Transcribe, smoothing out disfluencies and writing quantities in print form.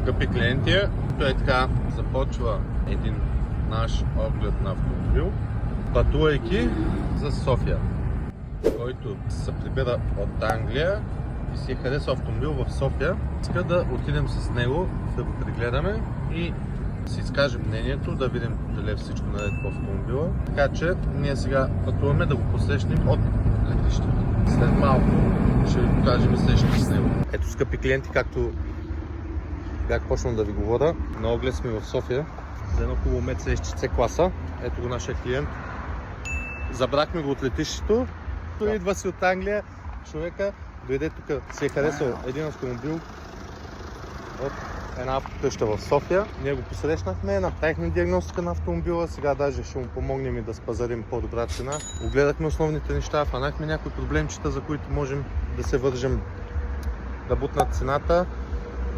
Скъпи клиенти, той така започва един наш оглед на автомобил, пътувайки за София, който се прибира от Англия и си хареса автомобил в София. Иска да отидем с него, да го прегледаме и си изкажем мнението, да видим дали е всичко наред по автомобила. Така че ние сега пътуваме да го посрещнем от летището. След малко ще ви покажем срещата с него. Ето, скъпи клиенти, както бях почнал да ви говоря, на оглед сме в София за едно хубаво Mercedes класа. Ето го нашия клиент. Забрахме го от летището. Той идва си от Англия. Човека дойде тук, си е харесал един автомобил от една къща в София. Ние го посрещнахме, направихме диагностика на автомобила. Сега даже ще му помогнем и да спазарим по-добра цена. Огледахме основните неща, фанахме някои проблемчета, за които можем да се вържем да бутнат цената.